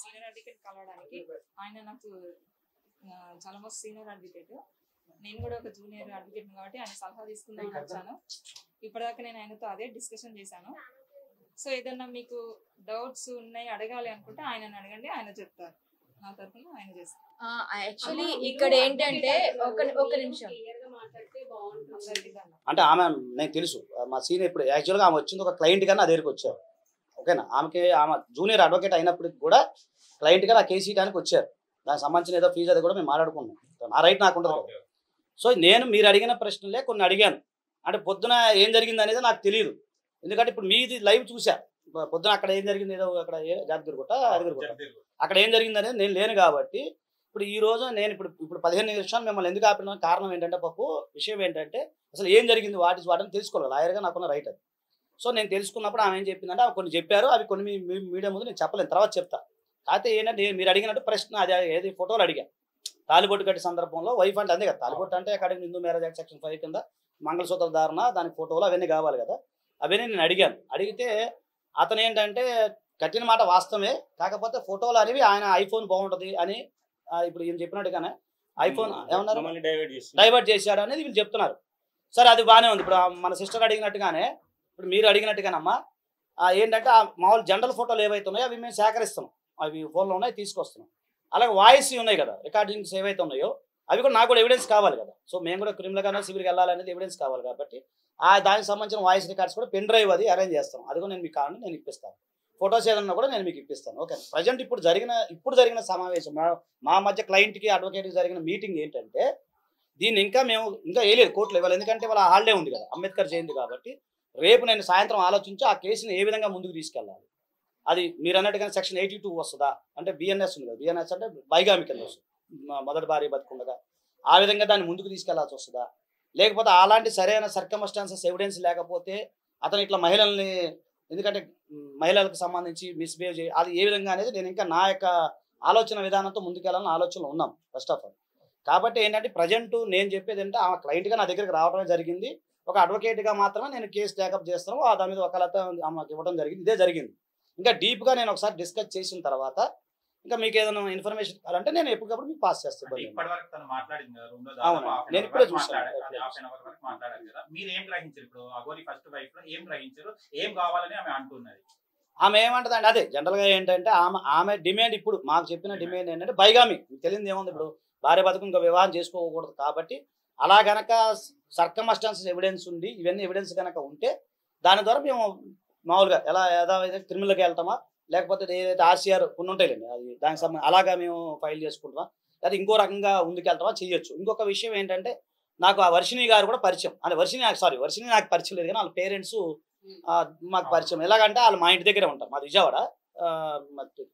Senior advocate కలవడానికి. ఆయన నాకు చాలా మోస్ట్ సీనియర్ అడ్వకేట్, నేను కూడా ఒక జూనియర్ అడ్వకేట్ కాబట్టి ఆయన సలహా తీసుకుందామని వచ్చాను. ఇప్పటిదాకా నేను ఆయనతో అదే డిస్కషన్ చేశాను. సో ఏదన్నా మీకు డౌట్స్ ఉన్నాయి అడగాలి అనుకుంటే ఆయనని అడగండి, ఆయన చెప్తారు. నా తరఫున ఆయన చేస్తారు. యాక్చువల్లీ ఇక్కడ ఏంటంటే ఒక నిమిషం అంటే ఆమె నేను తెలుసు మా సీనియర్ ఇప్పుడు యాక్చువల్గా ఆమె వచ్చింది ఒక క్లయింట్ గానే నా దగ్గరికి వచ్చారు. ఓకేనా, ఆమె జూనియర్ అడ్వకేట్ అయినప్పటికి కూడా క్లయింట్గా నా కేసు ఇవ్వడానికి వచ్చారు. దానికి సంబంధించిన ఏదో ఫీజు అది కూడా మేము మాట్లాడుకున్నాం. నా రైట్ నాకు ఉండదు కదా. సో నేను మీరు అడిగిన ప్రశ్నలే కొన్ని అడిగాను. అంటే పొద్దున ఏం జరిగింది అనేది నాకు తెలియదు. ఎందుకంటే ఇప్పుడు మీది లైవ్ చూసా. పొద్దున అక్కడ ఏం జరిగింది, ఏదో అక్కడ జాతగిరిగుట్ట అక్కడ ఏం జరిగింది అనేది నేను లేను కాబట్టి ఇప్పుడు ఈ రోజు నేను ఇప్పుడు 15 నిమిషాలు మిమ్మల్ని ఎందుకు ఆపిన కారణం ఏంటంటే పప్పు విషయం ఏంటంటే అసలు ఏం జరిగింది వాటిని తెలుసుకోవాలి. లాయర్గా నాకున్న రైట్ అది. సో నేను తెలుసుకున్నప్పుడు ఆమె ఏం చెప్పిందంటే అవి కొన్ని చెప్పారు, అవి కొన్ని మీడియా ముందు నేను చెప్పలేను, తర్వాత చెప్తా. కాకపోతే ఏంటంటే మీరు అడిగినట్టు ప్రశ్న అది ఏది ఫోటోలు అడిగాను. తాలిబొట్టు కట్టే సందర్భంలో వైఫ్ అంటే అంతే కదా, తాలిబొట్టు అంటే అక్కడ హిందూ మ్యారేజ్ యాక్ట్ సెక్షన్ 5 కింద మంగళసూత్ర ధారణ, దానికి ఫోటోలు అవన్నీ కావాలి కదా. అవన్నీ నేను అడిగాను. అడిగితే అతను ఏంటంటే కట్టిన మాట వాస్తవమే, కాకపోతే ఫోటోలు అనేవి ఆయన ఐఫోన్ బాగుంటుంది అని ఇప్పుడు ఈయన చెప్పినట్టుగానే ఐఫోన్ ఏమన్నారు డైవర్ట్ చేశాడు అనేది వీళ్ళు చెప్తున్నారు. సరే అది బాగానే ఉంది. ఇప్పుడు మన సిస్టర్ అడిగినట్టుగానే ఇప్పుడు మీరు అడిగినట్టుగానమ్మా ఏంటంటే మామూలు జనరల్ ఫోటోలు ఏవైతే ఉన్నాయో అవి మేము సేకరిస్తున్నాం. అవి ఫోన్లో ఉన్నాయి తీసుకొస్తున్నాం. అలాగే వాయిస్ ఉన్నాయి కదా, రికార్డింగ్స్ ఏవైతే ఉన్నాయో అవి కూడా నాకు కూడా ఎవిడెన్స్ కావాలి కదా. సో మేము కూడా క్రిమినల్గానే సివిల్కి వెళ్ళాలనేది ఎవిడెన్స్ కావాలి కాబట్టి దానికి సంబంధించిన వాయిస్ రికార్డ్స్ కూడా పెన్ డ్రైవ్ అది అరేంజ్ చేస్తాం. అది కూడా నేను మీకు కావాలని నేను ఇప్పిస్తాను. ఫొటోస్ ఏదన్నా కూడా నేను మీకు ఇప్పిస్తాను. ఓకే, ప్రజెంట్ ఇప్పుడు జరిగిన సమావేశం మా మధ్య క్లయింట్కి అడ్వకేట్కి జరిగిన మీటింగ్ ఏంటంటే దీన్ని ఇంకా వేయలేదు కోర్టులో ఇవ్వాలి. ఎందుకంటే వాళ్ళ హాలిడే ఉంది కదా, అంబేద్కర్ జయంతి కాబట్టి. రేపు నేను సాయంత్రం ఆలోచించి ఆ కేసుని ఏ విధంగా ముందుకు తీసుకెళ్ళాలి. అది మీరు అన్నట్టుగా సెక్షన్ 82 వస్తుందా అంటే బిఎన్ఎస్ ఉంది కదా, బిఎన్ఎస్ అంటే బైగామి కింద వస్తుంది, మొదటి భార్య బతుకుండగా. ఆ విధంగా దాన్ని ముందుకు తీసుకెళ్లాల్సి వస్తుందా, లేకపోతే అలాంటి సరైన సర్కమ్స్టాన్సెస్ ఎవిడెన్స్ లేకపోతే అతను ఇట్లా మహిళల్ని, ఎందుకంటే మహిళలకు సంబంధించి మిస్బిహేవ్ చేయ అది ఏ విధంగా అనేది నేను ఇంకా నా యొక్క ఆలోచన విధానంతో ముందుకెళ్ళాలని ఆలోచనలో ఉన్నాం ఫస్ట్ ఆఫ్ ఆల్. కాబట్టి ఏంటంటే ప్రజెంట్ నేను చెప్పేది ఏంటంటే ఆ క్లయింట్గా నా దగ్గరికి రావడమే జరిగింది. ఒక అడ్వకేట్గా మాత్రమే నేను కేసు టేకప్ చేస్తాను. దాని మీద ఒకళ్ళతో ఆమెకు ఇవ్వడం జరిగింది. ఇదే జరిగింది. ఇంకా డీప్గా నేను ఒకసారి డిస్కస్ చేసిన తర్వాత ఇంకా మీకు ఏదైనా ఇన్ఫర్మేషన్ కావాలంటే నేను ఎప్పటికప్పుడు మీకు పాస్ చేస్తాను. అవును, నేను ఇప్పుడే చూసాను. ఆమె ఏమంటదండి, అదే జనరల్గా ఏంటంటే ఆమె డిమాండ్ ఇప్పుడు మాకు చెప్పిన డిమాండ్ ఏంటంటే బైగామి. మీకు తెలియదు ఏముంది, ఇప్పుడు భార్య బతుకు ఇంకా వివాహం చేసుకోకూడదు కాబట్టి అలా గనక సర్కమ్స్టాన్సెస్ ఎవిడెన్స్ ఉండి ఇవన్నీ ఎవిడెన్స్ కనుక ఉంటే దాని ద్వారా మేము మామూలుగా ఏదైతే క్రిమినల్కి వెళ్తామా, లేకపోతే ఏదైతే ఆర్సీఆర్ కొన్ని ఉంటాయిలేండి అది దానికి సంబంధించి అలాగా మేము ఫైల్ చేసుకుంటామా, లేదా ఇంకో రకంగా ముందుకెళ్తామా చేయొచ్చు. ఇంకొక విషయం ఏంటంటే నాకు ఆ వర్షిణి గారు కూడా పరిచయం. అంటే వర్షిణి నాకు పరిచయం లేదు కానీ వాళ్ళ పేరెంట్స్ మాకు పరిచయం. ఎలాగంటే వాళ్ళు మా ఇంటి దగ్గరే ఉంటారు, మాది విజయవాడ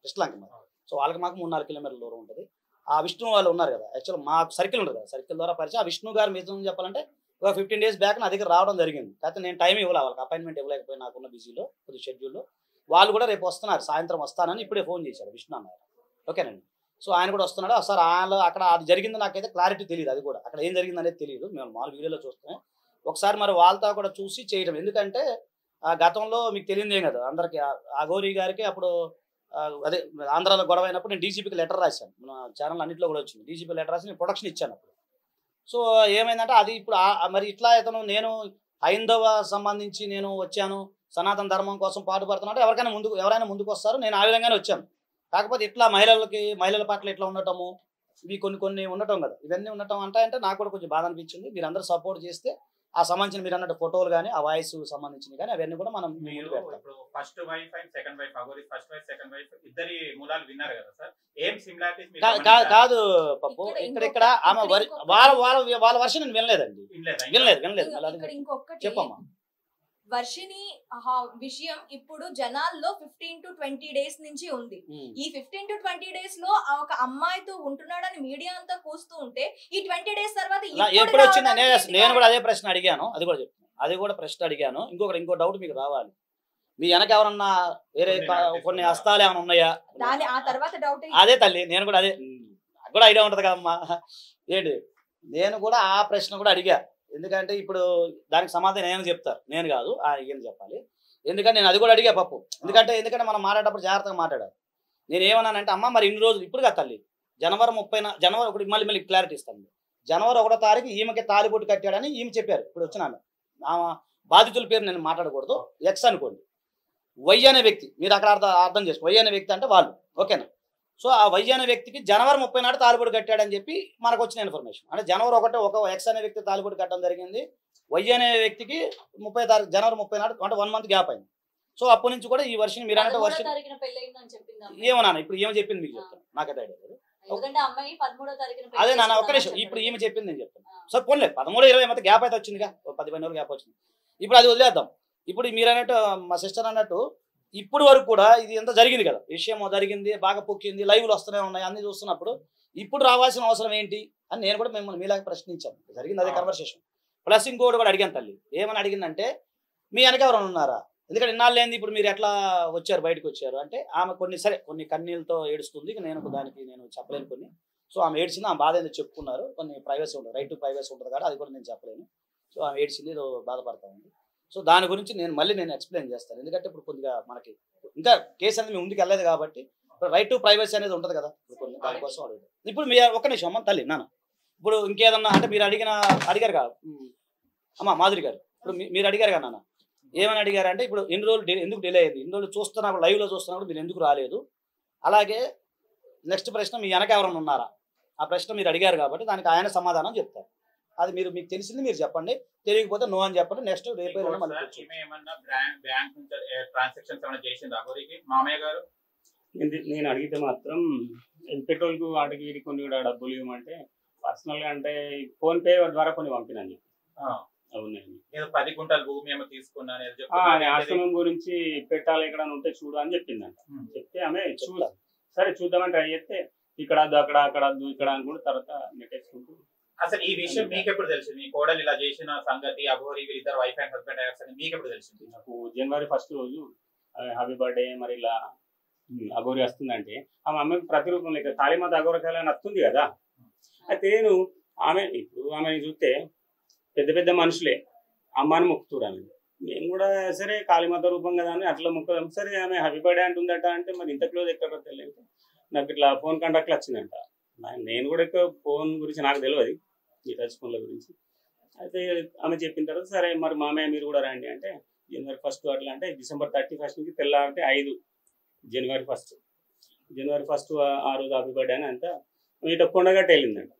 కృష్ణలంక. సో వాళ్ళకి మాకు 3-4 కిలోమీటర్ల దూరం ఉంటుంది. ఆ విష్ణు వాళ్ళు ఉన్నారు కదా, యాక్చువల్ మా సర్కిల్ ఉంటుంది కదా, సర్కిల్ ద్వారా పరిచయం. ఆ విష్ణు గారు మీద చెప్పాలంటే ఒక 15 days బ్యాక్ నా దగ్గర రావడం జరిగింది. కాకపోతే నేను టైం ఇవ్వాలి, వాళ్ళకి అపాయింట్మెంట్ ఇవ్వలేకపోయి నాకున్న బిజీలో కొద్ది షెడ్యూల్లో. వాళ్ళు కూడా రేపు వస్తున్నారు, సాయంత్రం వస్తానని ఇప్పుడే ఫోన్ చేశాడు విష్ణు అన్నారు. ఓకేనండి, సో ఆయన కూడా వస్తున్నాడు. సార్ అక్కడ అది జరిగిందో నాకైతే క్లారిటీ తెలియదు, అది కూడా అక్కడ ఏం జరిగింది అనేది తెలియదు. మేము మామూలు వీడియోలో చూస్తున్నాం. ఒకసారి మరి వాళ్ళతో కూడా చూసి చేయడం. ఎందుకంటే గతంలో మీకు తెలియదు ఏం కదా అందరికి, అఘోరి గారికి అప్పుడు అదే ఆంధ్రాలో గొడవ అయినప్పుడు నేను డీజీపీకి లెటర్ రాశాను. మన ఛానల్ అన్నింటిలో కూడా వచ్చింది. డీజీపీ లెటర్ రాసి నేను ప్రొటెక్షన్ ఇచ్చాను అప్పుడు. సో ఏమైందంటే అది ఇప్పుడు మరి ఇట్లా ఇతను నేను హైందవ సంబంధించి నేను వచ్చాను, సనాతన ధర్మం కోసం పాటుపడుతున్నాడు, ఎవరైనా ముందుకు వస్తారు, నేను ఆ విధంగానే వచ్చాను. కాకపోతే ఇట్లా మహిళల పట్ల ఇట్లా ఉండటము, ఇవి కొన్ని ఉండటం కదా, ఇవన్నీ ఉండటం అంటే నాకు కూడా కొంచెం బాధ అనిపించింది. మీరందరూ సపోర్ట్ చేస్తే ఆ సంబంధించిన మీరు అన్నట్టు ఫోటోలు కానీ ఆ వాయిస్ సంబంధించినవి కానీ అవన్నీ కూడా మనం first wife and second wife Aghori first wife second wife ఇద్దరి మూలాలు విన్నారు కదా సార్. ఏం సిమిలారిటీస్ కాదు పప్పు, ఇక్కడ ఆమె వాళ్ళ వర్షన్ నేను వినలేదండి. వినలేదు. చెప్పమ్మా. వర్షిణి విషయం ఇప్పుడు జనాల్లో 15 to 20 days నుంచి ఉంది. ఈ 15 to 20 days లో ఒక అమ్మాయితో ఉంటున్నాడని మీడియా అంతా కూస్తూ ఉంటే ఈ 20 days తర్వాత ఎప్పుడు వచ్చింది? నేను కూడా అదే ప్రశ్న అడిగాను, అది కూడా చెప్తాను. అది కూడా ప్రశ్న అడిగాను. ఇంకో డౌట్ మీకు రావాలి, మీ వెనక ఎవరన్నా వేరే కొన్ని హస్తాలు ఏమైనా ఉన్నాయా? ఆ తర్వాత డౌట్ అదే తల్లి, నేను కూడా అదే, నాకు కూడా ఐడియా ఉంటది కదమ్మా. ఏంటి, నేను కూడా ఆ ప్రశ్న కూడా అడిగా. ఎందుకంటే ఇప్పుడు దానికి సమాధానం నేను చెప్తారు, నేను కాదు ఏం చెప్పాలి. ఎందుకంటే నేను అది కూడా అడిగా పప్పు. ఎందుకంటే మనం మాట్లాడేటప్పుడు జాగ్రత్తగా మాట్లాడాలి. నేను ఏమన్నానంటే అమ్మ మరి ఇన్ని రోజులు ఇప్పుడు కదా తల్లి జనవరి 30 జనవరి ఒకటి మళ్ళీ క్లారిటీ ఇస్తాను. జనవరి 1వ తారీఖు ఈమెకి తాలిబొట్టు కట్టాడని ఈమె చెప్పారు. ఇప్పుడు వచ్చిన ఆమె బాధితుల పేరు నేను మాట్లాడకూడదు, ఎక్స్ అనుకోండి. వై అనే వ్యక్తి మీరు అక్కడ అర్థం చేసుకో, వై అనే వ్యక్తి అంటే వాళ్ళు, ఓకేనా. సో ఆ వై అనే వ్యక్తికి జనవరి 30 నాడు తాలిబొట్టు కట్టాడని చెప్పి మనకు వచ్చిన ఇన్ఫర్మేషన్. అంటే జనవరి 1 ఒక ఎక్స్ అనే వ్యక్తి తాలిబొట్టు కట్టడం జరిగింది. వై అనే వ్యక్తికి 30 తారీఖు జనవరి 30 నాడు అంటే 1 మంత్ గ్యాప్ అయింది. సో అప్పటి నుంచి కూడా ఈ వర్షం మీరు అన్నట్టు వర్షం ఏమన్నా ఇప్పుడు ఏమో చెప్పింది మీకు చెప్తాను, నాకైతే ఐడియా లేదు. అదే నాన్న ఒక్క నిమిషం, ఇప్పుడు ఈమె చెప్పింది నేను చెప్తాను. సో పోన్లే 13-20 మధ్య గ్యాప్ అయితే వచ్చిందిగా, 10-15 రోజులు గ్యాప్ వచ్చింది. ఇప్పుడు అది వదిలేద్దాం. ఇప్పుడు మీరు అన్నట్టు మా సిస్టర్ అన్నట్టు ఇప్పుడు వరకు కూడా ఇది ఎంత జరిగింది కదా, విషయం జరిగింది, బాగా పొక్కింది, లైవ్లు వస్తూనే ఉన్నాయి, అన్ని చూస్తున్నప్పుడు ఇప్పుడు రావాల్సిన అవసరం ఏంటి అని నేను కూడా మిమ్మల్ని మీలాగా ప్రశ్నించాను. జరిగింది అదే కన్వర్సేషన్. ప్లస్ ఇంకోటి కూడా అడిగాను తల్లి, ఏమని అడిగిందంటే మీ వెనక ఎవరైనా ఉన్నారా, ఎందుకంటే ఇన్నాళ్ళు ఏంది ఇప్పుడు మీరు ఎట్లా వచ్చారు బయటకు వచ్చారు అంటే ఆమె కొన్ని కన్నీళ్ళతో ఏడుస్తుంది. నేను దానికి నేను చెప్పలేను కొన్ని. సో ఆమె ఏడ్చింది, ఆమె బాధ ఏందో చెప్పుకున్నారు. కొన్ని ప్రైవసీ ఉంటుంది, రైట్ టు ప్రైవసీ ఉంటుంది కాబట్టి అది కూడా నేను చెప్పలేను. సో ఆమె ఏడ్చింది, ఏదో బాధపడతా ఉంది. సో దాని గురించి నేను ఎక్స్ప్లెయిన్ చేస్తాను. ఎందుకంటే ఇప్పుడు కొద్దిగా మనకి ఇంకా కేసు అనేది ముందుకు వెళ్ళలేదు కాబట్టి రైట్ టు ప్రైవసీ అనేది ఉంటుంది కదా, ఇప్పుడు కొన్ని దానికోసం అడుగుతాం. ఇప్పుడు మీ ఒక్క నిమిషం అమ్మ తల్లి నాన్న, ఇప్పుడు ఇంకేదన్నా అంటే మీరు అడిగారు కదా అమ్మ మాధురి గారు, ఇప్పుడు మీరు అడిగారు కదా నాన్న, ఏమని అడిగారంటే ఇప్పుడు ఎన్ని రోజులు ఎందుకు డిలే అయింది, ఎన్ని రోజులు చూస్తున్నప్పుడు లైవ్లో చూస్తున్నప్పుడు మీరు ఎందుకు రాలేదు, అలాగే నెక్స్ట్ ప్రశ్న మీ వెనక ఎవరైనా ఉన్నారా, ఆ ప్రశ్న మీరు అడిగారు కాబట్టి దానికి ఆయన సమాధానం చెప్తారు. అది మీకు తెలిసింది మీరు చెప్పండి, తెలియకపోతే నో అని చెప్పండి. నెక్స్ట్ రేపు నేను అడిగితే మాత్రం పెట్రోల్కు వాటికి వీటికి కొన్ని కూడా డబ్బులు ఇవ్వమంటే పర్సనల్గా అంటే ఫోన్ పే ద్వారా కొన్ని పంపినాను చెప్పి. అవునండి, 10 గుంటల భూమి ఏమో తీసుకున్నాను ఆశ్రమం గురించి పెట్టాలి ఎక్కడ ఉంటే చూడు అని చెప్పిందంట. చెప్తే ఆమె సరే చూద్దామని ట్రై చేస్తే ఇక్కడ అక్కడ ఇక్కడ అని కూడా తర్వాత నెట్టేసుకుంటూ. అసలు ఈ విషయం మీకు ఎప్పుడు తెలిసింది, మీ కోడలు ఇలా చేసిన సంగతి, అఘోరి వీళ్ళిద్దరు వైఫ్ అండ్ హస్బెండ్ అయ్యారు మీకు ఎప్పుడు తెలిసింది? నాకు జనవరి 1 రోజు హ్యాపీ బర్త్డే మరి ఇలా అఘోరి వస్తుందంటే ఆమె అమ్మకి ప్రతిరూపం లేక కాళీమాత అఘోరకాయలని వస్తుంది కదా. అయితే నేను ఇప్పుడు ఆమెను చూస్తే పెద్ద మనుషులే అమ్మని మొక్కుతుడు ఆమె. మేము కూడా సరే కాళీమాత రూపం కదా అని అట్లా మొక్కుదాం. సరే ఆమె హ్యాపీ బర్త్డే అంటుందట అంటే మరి ఇంత క్లోజ్ ఎక్కడ తెలియదు. నాకు ఇట్లా ఫోన్ కాంటాక్ట్లు వచ్చిందంట. నేను కూడా ఎక్కువ ఫోన్ గురించి నాకు తెలియదు, ఈ టచ్ ఫోన్ల గురించి. అయితే ఆమె చెప్పిన తర్వాత సరే మరి మామయ్య మీరు కూడా రండి అంటే జనవరి 1 అట్లా అంటే డిసెంబర్ 31 నుంచి తెల్లారంటే 5 జనవరి 1 ఆ రోజు హ్యాపీ బర్త్డే అని అంతా ఇట్లా కొండగట్ట వెళ్ళిందంట.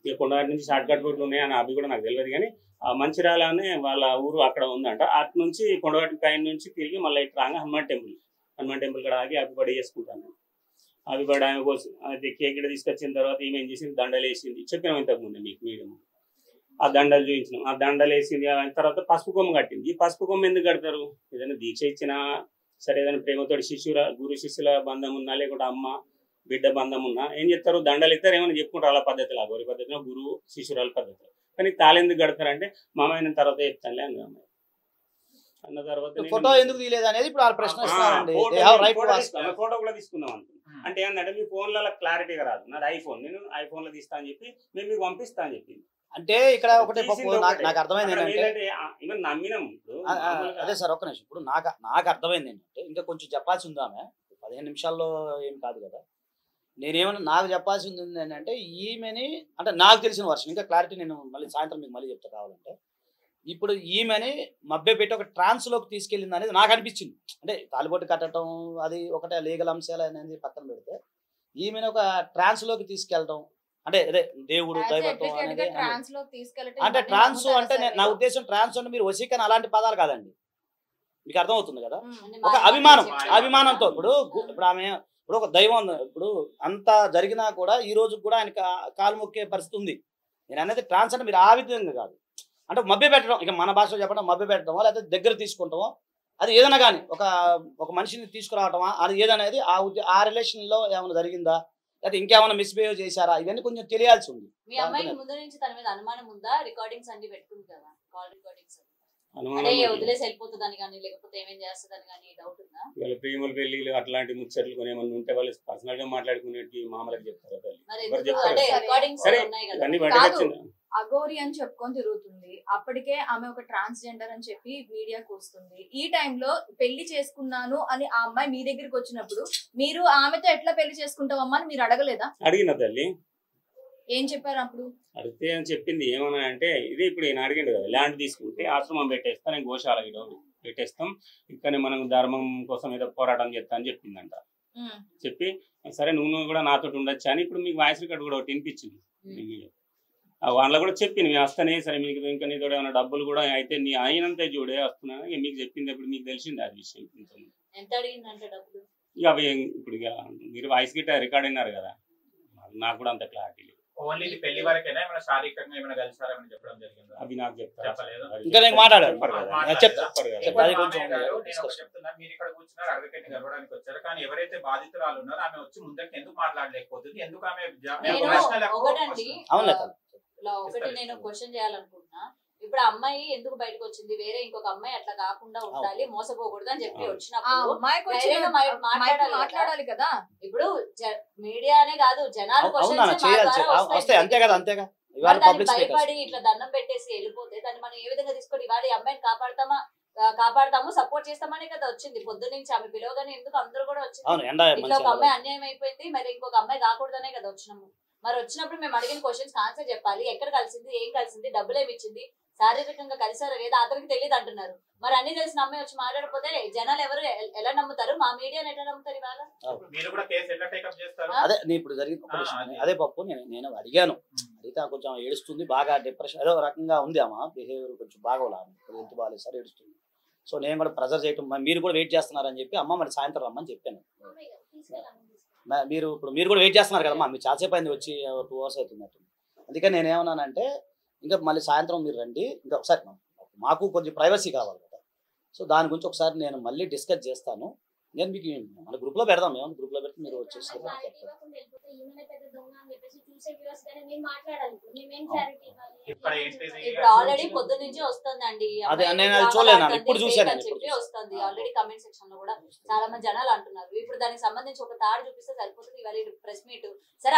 ఇక కొండగట్ట నుంచి షార్ట్ కట్ రూట్లు ఉన్నాయి అని అవి కూడా నాకు తెలియదు, కానీ ఆ మంచిర్యాలనే వాళ్ళ ఊరు అక్కడ ఉందంట. అటు నుంచి కొండగట్ట పైన నుంచి తిరిగి మళ్ళీ ఇటు రాగా హనుమాన్ టెంపుల్ కూడా ఆగి హ్యాపీ బర్త్డే చేసుకుంటాను. హ్యాపీ బర్త్డే ఆమె కోసం అది కేక్ ఇక్కడ తీసుకొచ్చిన తర్వాత ఈమె ఏం చేసింది, దండలు వేసింది. చెప్పినాం ఇంతకుముందు మీకు మీడియం. ఆ దండలు చూపించినాం, ఆ దండలు వేసింది. తర్వాత పసుపు కొమ్మ కట్టింది. ఈ పసుపు కొమ్మ ఎందుకు కడతారు, ఏదైనా దీక్ష ఇచ్చినా సరే, ఏదైనా ప్రేమతోటి గురు శిష్యుల బంధం ఉన్నా లేకుంటే అమ్మ బిడ్డ బంధం ఉన్నా ఏం చెప్తారు, దండలు ఇస్తారు, ఏమైనా చెప్పుకుంటారు అలా పద్ధతిలో, గౌరి పద్ధతిలో, గురువు శిష్యురాల పద్ధతిలో. కానీ తాళి ఎందుకు కడతారంటే మామయ్య తర్వాత చెప్తానులే అన్న తర్వాత ఫోటో ఎందుకు తీయలేదు అనేది ఇప్పుడు ప్రశ్న ఫోటో కూడా తీసుకుందాం అనుకున్నాను. అంటే ఏంటంటే మీ ఫోన్లలో క్లారిటీగా రాదు, నాది ఐఫోన్, నేను ఐఫోన్ లో తీస్తా అని చెప్పి మేము మీకు పంపిస్తా అని చెప్పింది. అంటే ఇక్కడ ఒకటి నాకు అర్థమైంది ఏంటంటే నమ్మినాం. అదే సార్ ఒక్క నిమిషం, ఇప్పుడు నాకు అర్థమైంది ఏంటంటే ఇంకా కొంచెం చెప్పాల్సి ఉంది. ఆమె 15 నిమిషాల్లో ఏం కాదు కదా. నేనేమన్నా నాకు చెప్పాల్సింది ఉంది ఏంటంటే ఈమెని అంటే నాకు తెలిసిన వర్షం ఇంకా క్లారిటీ నేను మళ్ళీ సాయంత్రం మీకు మళ్ళీ చెప్తా కావాలంటే. ఇప్పుడు ఈమెని మభ్యపెట్టి ఒక ట్రాన్స్లోకి తీసుకెళ్ళింది అనేది నాకు అనిపించింది. అంటే తాలిబొట్టు కట్టడం అది ఒకటే లీగల్ అంశాలు అనేది పక్కన పెడితే ఈమెను ఒక ట్రాన్స్లోకి తీసుకెళ్ళడం అంటే అదే దేవుడు దైవత్వం అనేది అంటే ట్రాన్స్ అంటే నా ఉద్దేశం ట్రాన్స్ అంటే మీరు వశీకరణ అలాంటి పదాలు కాదండి, మీకు అర్థమవుతుంది కదా. ఒక అభిమానంతో ఇప్పుడు ఆమె ఇప్పుడు ఒక దైవం ఇప్పుడు అంత జరిగినా కూడా ఈ రోజు కూడా ఆయన కాలు మొక్కే పరిస్థితి ఉంది. నేను అనేది ట్రాన్స్ అంటే మీరు ఆ విధంగా కాదు, అంటే మభ్య పెట్టడం, ఇక మన భాషలో చెప్పడం మభ్య పెట్టడమో లేకపోతే దగ్గర తీసుకుంటామో అది ఏదైనా కానీ ఒక మనిషిని తీసుకురావటమా అది ఏదనేది ఆ రిలేషన్లో ఏమైనా జరిగిందా లేకపోతే ఇంకేమైనా మిస్బిహేవ్ చేశారా ఇవన్నీ కొంచెం తెలియాల్సి ఉంది. వదిలేసి వెళ్ళిపోతుందని కానీ లేకపోతే ఏమేం చేస్తుందని కానీ డౌట్ ఉందా? వాళ్ళ ప్రేమల పెళ్లిలు అట్లాంటి ముచ్చట్లు కొన్ని ఏమన్నా ఉంటే వాళ్ళు పర్సనల్ గా మాట్లాడుకునేటి మామలకు చెప్తారు సరే అన్ని బయటకు వచ్చింది. అఘోరి అని చెప్పుకొని తిరుగుతుంది, అప్పటికే ఆమె ఒక ట్రాన్స్జెండర్ అని చెప్పి మీడియాకి వస్తుంది. ఈ టైంలో పెళ్లి చేసుకున్నాను అని ఆ అమ్మాయి మీ దగ్గరికి వచ్చినప్పుడు మీరు ఆమెతో ఎట్లా పెళ్లి చేసుకుంటావమ్మా అని మీరు అడగలేదా? అడిగిన తల్లి. ఏం చెప్పారు అప్పుడు? అడిగితే అని చెప్పింది ఏమన్నా అంటే ఇదే ఇప్పుడు ఈయన అడిగిండు కదా, ల్యాండ్ తీసుకుంటే ఆశ్రమం పెట్టేస్తా, నేను గోశాల పెట్టేస్తాం, ఇక్కడనే మనం ధర్మం కోసం ఏదో పోరాటం చేస్తా అని చెప్పిందంట. చెప్పి సరే నువ్వు కూడా నాతో ఉండొచ్చా అని ఇప్పుడు మీకు వాయిస్ రికార్డ్ కూడా ఒకటి వినిపించింది. వాళ్ళ కూడా చెప్పింది మేము వస్తానే, సరే మీకు ఇంకా నీతో ఏమైనా డబ్బులు కూడా అయితే నీ అయినంతే చూడే వస్తున్నాను మీకు చెప్పింది. ఇప్పుడు మీకు తెలిసింది అది విషయం. ఎంత అడిగిందంటే డబ్బులు ఇక అవి ఇప్పుడు ఇక మీరు వాయిస్ గిట్ట రికార్డ్ అయినారు కదా, నాకు కూడా అంత క్లారిటీ లేదు. ఓన్లీ ఇది పెళ్లి వరకేనా, ఏమైనా శారీరకంగా ఏమైనా కలిసారని చెప్పడం జరిగింది? అవి నాకు చెప్పలేదు. ఇంకా నేను మాట్లాడాను. చెప్తున్నా, మీరు ఇక్కడ కూర్చున్నారు, అడ్వకేట్ గడవడానికి వచ్చారు, కానీ ఎవరైతే బాధితురాలు ఉన్నారో ఆమె వచ్చి ముందరికి ఎందుకు మాట్లాడలేకపోతుంది, ఎందుకు ఆమె ఒకటి నేను క్వశ్చన్ చేయాలనుకుంటున్నా. ఇప్పుడు ఆ అమ్మాయి ఎందుకు బయటకు వచ్చింది? వేరే ఇంకొక అమ్మాయి అట్లా కాకుండా ఉండాలి, మోసపోకూడదు అని చెప్పి వచ్చినప్పుడు మాట్లాడాలి కదా. ఇప్పుడు మీడియానే కాదు జనాలు భయపడి ఇట్లా దండం పెట్టేసి వెళ్ళిపోతే దాన్ని మనం ఏ విధంగా తీసుకొని ఇవాళ ఈ అమ్మాయిని కాపాడతాము సపోర్ట్ చేస్తామనే కదా వచ్చింది. పొద్దు నుంచి ఆమె పిలవగానే ఎందుకు అందరూ కూడా వచ్చింది. ఇట్లా ఒక అమ్మాయి అన్యాయం అయిపోయింది, మరి ఇంకొక అమ్మాయి కాకూడదనే కదా వచ్చినాము. మరి వచ్చినప్పుడు మేము అడిగిన క్వశ్చన్స్ ఆన్సర్ చెప్పాలి. ఎక్కడ కలిసింది, ఏం కలిసింది, డబ్బులు ఏమి ఇచ్చింది, శారీరకంగా కలిసారో లేదా అతనికి తెలియదు అంటున్నారు. మరి అన్ని తెలిసిన అమ్మాయి వచ్చి మాట్లాడకపోతే జనాలు ఎవరు ఎలా నమ్ముతారు? మా మీడియాని ఎట్లా నమ్ముతారు ఇవాళ? అదే ఇప్పుడు జరిగింది అదే పప్పు. నేను అడిగాను, అడిగితే కొంచెం ఏడుస్తుంది, బాగా డిప్రెషన్ ఏదో రకంగా ఉంది. ఆమె బిహేవియర్ కొంచెం బాగోలా, ఎంత బాగాలేదు సార్ ఏడుస్తుంది. సో నేను కూడా ప్రెజర్ చేయటం, మీరు కూడా వెయిట్ చేస్తున్నారని చెప్పి అమ్మ మరి సాయంత్రం రమ్మని చెప్పాను. మీరు కూడా వెయిట్ చేస్తున్నారు కదమ్మా, మీరు చాలాసేపు అయింది వచ్చి 2 hours అవుతున్నట్టు. అందుకని నేనేమన్నానంటే ఇంకా మళ్ళీ సాయంత్రం మీరు రండి, ఇంకా ఒకసారి మాకు కొంచెం ప్రైవసీ కావాలి కదా. సో దాని గురించి ఒకసారి నేను మళ్ళీ డిస్కస్ చేస్తాను. నేను మీకు మన గ్రూప్లో పెడదాం, ఏమన్నా గ్రూప్లో పెడితే మీరు వచ్చేసి ఇప్పుడు ఆల్రెడీ పొద్దు నుంచి వస్తుందండి. ఇప్పుడు చూసాను వస్తుంది ఆల్రెడీ కమెంట్ సెక్షన్ లో కూడా చాలా మంది జనాలు అంటున్నారు. ఇప్పుడు దానికి సంబంధించి ఒక తాడు చూపిస్తే సరిపోతుంది. ఇవాళ ప్రెస్ మీట్ సరే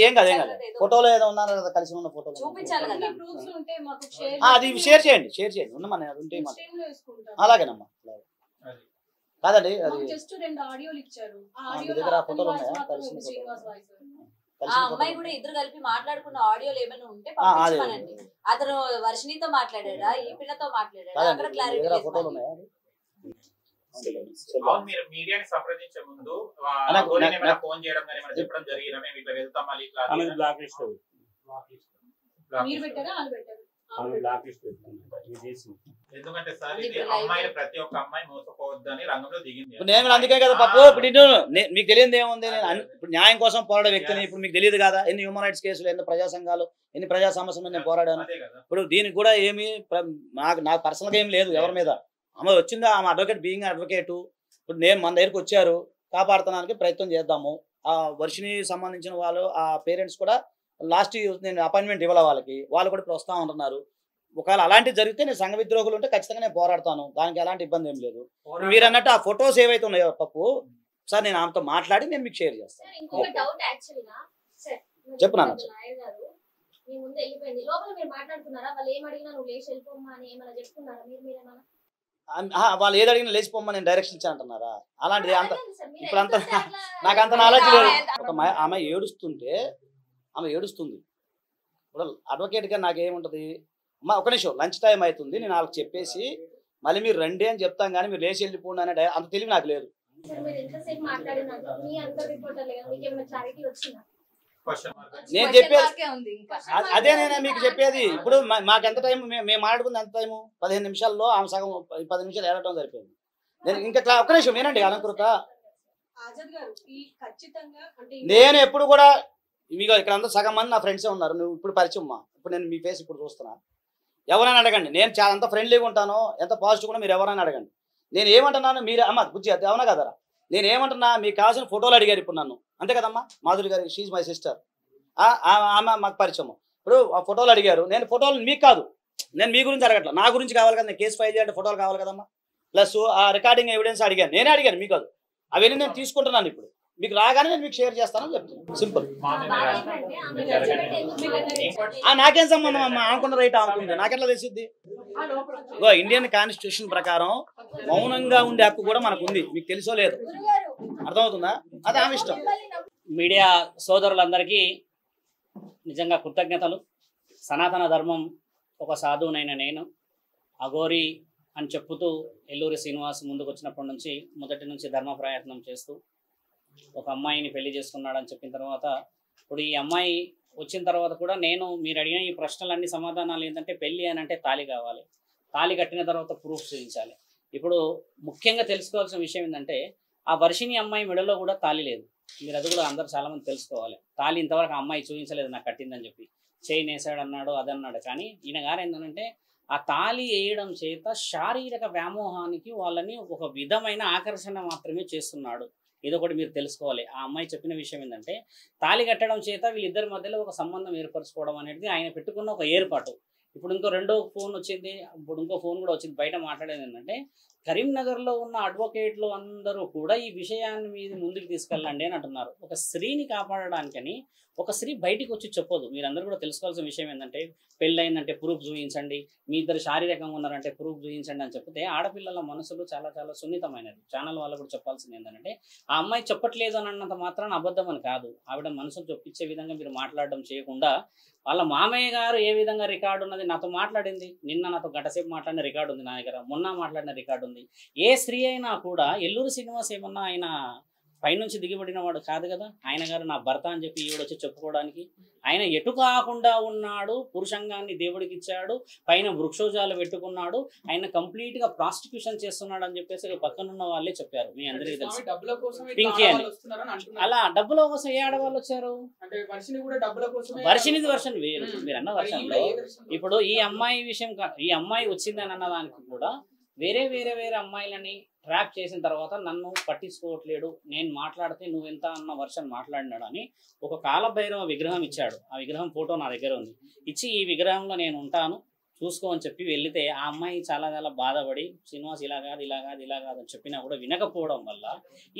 ఏం కాదు ఫోటోలో ఏదో ఉన్నారు కదా, కలిసి ఉన్న ఫోటో చూపించాలి కదా. అది షేర్ చేయండి ఉన్నమని ఉంటే అలాగేనమ్మా. కాదండి అది జస్ట్ 2 ఆడియోలు ఇచ్చారు. మీ దగ్గర ఫోటోలు ఉన్నాయా? ఆ అమ్మాయి కూడా ఇద్దరు కలిపి మాట్లాడుకున్న ఆడియోలు ఏమైనా ఉంటే పంపించమనండి. అతను వర్షినితో మాట్లాడాడా, ఈ పిల్లతో మాట్లాడాడా, అక్కడ క్లారిటీ లేదు. మీరు మీడియాని సంప్రదించే ముందు ఫోన్ చేయడం కానీ మనం చెప్పడం జరిగిన మేము ఇట్లా వెళ్తాం మళ్ళీ ఇట్లా మీరు పెట్టారా వాళ్ళు పెట్టారు? ఎందుకంటే సార్ ఇది అమ్మాయిలు ప్రతి ఒక్క అమ్మాయి మోసపోవద్దని రంగంలో దిగింది. నేను అందుకే కదా పప్పు, ఇప్పుడు మీకు తెలియదు ఏముంది, నేను ఇప్పుడు న్యాయం కోసం పోరాడే వ్యక్తిని. ఇప్పుడు మీకు తెలియదు కదా ఎన్ని హ్యూమన్ రైట్స్ కేసులు, ఎన్ని ప్రజా సంఘాలు, ఎన్ని ప్రజా సమస్యల మీద నేను పోరాడాను. ఇప్పుడు దీనికి కూడా ఏమి నాకు పర్సనల్గా ఏం లేదు ఎవరి మీద. ఆమె వచ్చిందా, ఆమె అడ్వకేట్ బీయింగ్ అడ్వకేటు. ఇప్పుడు నేను మన దగ్గరికి వచ్చారు, కాపాడుతానికి ప్రయత్నం చేద్దాము. ఆ వర్షిని సంబంధించిన వాళ్ళు ఆ పేరెంట్స్ కూడా లాస్ట్ నేను అపాయింట్మెంట్ ఇవ్వాలి వాళ్ళకి, వాళ్ళు కూడా ఇప్పుడు వస్తూ ఉంటున్నారు. ఒకవేళ అలాంటివి జరిగితే నేను సంఘ విద్రోహులు ఉంటే ఖచ్చితంగా నేను పోరాడతాను, దానికి ఎలాంటి ఇబ్బంది ఏం లేదు. మీరు అన్నట్టు ఆ ఫొటోస్ ఏవైతే ఉన్నాయో పప్పు సార్ నేను ఆమెతో మాట్లాడి నేను మీకు షేర్ చేస్తాను. చెప్పు నాన్న. వాళ్ళు ఏది అడిగినా లేచిపోమ్మా నేను డైరెక్షన్ ఇచ్చాను అంటున్నారా? అలాంటిది అంత ఇప్పుడు అంత నాకు అంత నాలెడ్జ్ లేదు. ఒక ఆమె ఏడుస్తుంటే ఆమె ఏడుస్తుంది. ఇప్పుడు అడ్వకేట్గా నాకేముంటుంది, అమ్మా ఒక నిమిషం లంచ్ టైం అవుతుంది నేను వాళ్ళకి చెప్పేసి మళ్ళీ మీరు రండి అని చెప్తాం, కానీ మీరు లేచి వెళ్ళిపోండి అనే అంత తెలివి నాకు లేదు. నేను చెప్పేది అదే, నేను మీకు చెప్పేది. ఇప్పుడు మాకు ఎంత టైం, మేము మాట్లాడుకుంది ఎంత టైము, 15 నిమిషాల్లో ఆమె సగం 10 నిమిషాలు ఏడటం సరిపోయింది. నేను ఇంకా ఒక్క నిమిషం వినండి అలంకృత. నేను ఎప్పుడు కూడా మీకు ఇక్కడ అంతా సగం మంది నా ఫ్రెండ్సే ఉన్నారు, నువ్వు ఇప్పుడు పరిచయం అమ్మా. ఇప్పుడు నేను మీ ఫేస్ ఇప్పుడు చూస్తున్నా, ఎవరైనా అడగండి. నేను చాలా ఎంత ఫ్రెండ్లీగా ఉంటానో, ఎంత పాజిటివ్ కూడా మీరు ఎవరైనా అడగండి. నేను ఏమంటున్నాను, మీరు అమ్మ బుజ్జి అది అవునా కదరా, నేను ఏమంటున్నా మీకు కావాల్సిన ఫోటోలు అడిగారు ఇప్పుడు నన్ను, అంతే కదమ్మా. మాధురి గారు షీజ్ మై సిస్టర్, ఆమె మాకు పరిచయం. ఇప్పుడు ఆ ఫోటోలు అడిగారు, నేను ఫోటోలు మీకు కాదు నేను మీ గురించి అడగట్లా, నా గురించి కావాలి కదా, నేను కేసు ఫైల్ చేయాలంటే ఫోటోలు కావాలి కదమ్మా, ప్లస్ ఆ రికార్డింగ్ ఎవిడెన్స్ అడిగాను, నేనే అడిగాను మీకు, అవన్నీ నేను తీసుకుంటున్నాను. ఇప్పుడు మీకు రాగానే నేను మీకు షేర్ చేస్తానని చెప్తున్నాను, సింపుల్. నాకేం సంబంధం అమ్మా, అనుకున్న రైట్ అనుకుంది, నాకెట్లా తెలిసిద్ది? ఇండియన్ కాన్స్టిట్యూషన్ ప్రకారం మౌనంగా ఉండే హక్కు కూడా మనకు ఉంది, మీకు తెలుసో లేదు, అర్థమవుతుందా? అది ఆమె ఇష్టం. మీడియా సోదరులందరికీ నిజంగా కృతజ్ఞతలు. సనాతన ధర్మం ఒక సాధువునైన నేను అఘోరి అని చెప్పుతూ ఎల్లూరి శ్రీనివాస్ ముందుకు వచ్చినప్పటి నుంచి మొదటి నుంచి ధర్మ ప్రయత్నం చేస్తూ ఒక అమ్మాయిని పెళ్లి చేసుకున్నాడని చెప్పిన తర్వాత, ఇప్పుడు ఈ అమ్మాయి వచ్చిన తర్వాత కూడా నేను మీరు అడిగిన ఈ ప్రశ్నలన్నీ సమాధానాలు ఏంటంటే, పెళ్లి అని అంటే తాళి కావాలి, తాళి కట్టిన తర్వాత ప్రూఫ్ చూపించాలి. ఇప్పుడు ముఖ్యంగా తెలుసుకోవాల్సిన విషయం ఏంటంటే, ఆ వర్షిణి అమ్మాయి మెడలో కూడా తాళి లేదు. మీరు అది కూడా అందరూ చాలా మంది తెలుసుకోవాలి. తాళి ఇంతవరకు ఆ అమ్మాయి చూపించలేదు నాకు కట్టిందని చెప్పి, చైన్ వేసాడు అన్నాడు అదన్నాడు. కానీ ఈయన గారు ఏంటంటే, ఆ తాళి వేయడం చేత శారీరక వ్యామోహానికి వాళ్ళని ఒక విధమైన ఆకర్షణ మాత్రమే చేస్తున్నాడు. ఇదొకటి మీరు తెలుసుకోవాలి. ఆ అమ్మాయి చెప్పిన విషయం ఏంటంటే, తాళి కట్టడం చేత వీళ్ళిద్దరి మధ్యలో ఒక సంబంధం ఏర్పరచుకోవడం అనేది ఆయన పెట్టుకున్న ఒక ఏర్పాటు. ఇప్పుడు ఇంకో రెండో ఫోన్ వచ్చింది, ఇప్పుడు ఇంకో ఫోన్ కూడా వచ్చింది, బయట మాట్లాడేది ఏంటంటే, కరీంనగర్లో ఉన్న అడ్వకేట్లు అందరూ కూడా ఈ విషయాన్ని మీద ముందుకు తీసుకెళ్ళండి అని అంటున్నారు. ఒక స్త్రీని కాపాడడానికని ఒక స్త్రీ బయటికి వచ్చి చెప్పదు. మీరందరూ కూడా తెలుసుకోవాల్సిన విషయం ఏంటంటే, పెళ్ళయిందంటే ప్రూఫ్ చూపించండి, మీ ఇద్దరు శారీరకంగా ఉన్నారంటే ప్రూఫ్ చూపించండి అని చెప్తే ఆడపిల్లల మనసులు చాలా చాలా సున్నితమైనది. ఛానల్ వాళ్ళు కూడా చెప్పాల్సింది ఏంటంటే, ఆ అమ్మాయి చెప్పట్లేదు అని అన్నంత మాత్రాన అబద్ధం అని కాదు. ఆవిడ మనసును చొప్పించే విధంగా మీరు మాట్లాడడం చేయకుండా, వాళ్ళ మామయ్య గారు ఏ విధంగా రికార్డు ఉన్నది, నాతో మాట్లాడింది, నిన్న నాతో గంటసేపు మాట్లాడిన రికార్డు ఉంది నా దగ్గర, మొన్న మాట్లాడిన రికార్డు ఉంది. ఏ స్త్రీ అయినా కూడా ఎల్లూరి శ్రీనివాస్ ఏమన్నా ఆయన పైనుంచి దిగిబడిన వాడు కాదు కదా. ఆయన గారు నా భర్త అని చెప్పి ఈవిడ వచ్చి చెప్పుకోవడానికి, ఆయన ఎటు కాకుండా ఉన్నాడు, పురుషంగాన్ని దేవుడికి ఇచ్చాడు, పైన వృక్షోజాలు పెట్టుకున్నాడు, ఆయన కంప్లీట్ గా ప్రాస్టిట్యూషన్ చేస్తున్నాడు అని చెప్పేసి పక్కనున్న వాళ్ళే చెప్పారు. మీ అందరికీ తెలుసు పింకీ అని. అలా డబ్బుల కోసం ఏ ఆడవాళ్ళు వచ్చారు? వర్షినిది వర్షన్ వేరు, మీరు అన్న వర్షన్లో. ఇప్పుడు ఈ అమ్మాయి విషయం, ఈ అమ్మాయి వచ్చిందని అన్నదానికి కూడా వేరే వేరే వేరే అమ్మాయిలని ట్రాప్ చేసిన తర్వాత నన్ను పట్టించుకోవట్లేడు, నేను మాట్లాడితే నువ్వెంత అన్న వర్షన్ మాట్లాడినాడు అని ఒక కాలభైరవ విగ్రహం ఇచ్చాడు. ఆ విగ్రహం ఫోటో నా దగ్గర ఉంది. ఇచ్చి ఈ విగ్రహంలో నేను ఉంటాను చూసుకో అని చెప్పి వెళితే ఆ అమ్మాయి చాలా చాలా బాధపడి, శ్రీనివాస్ ఇలా కాదు ఇలా కాదు ఇలా కాదు అని చెప్పినా కూడా వినకపోవడం వల్ల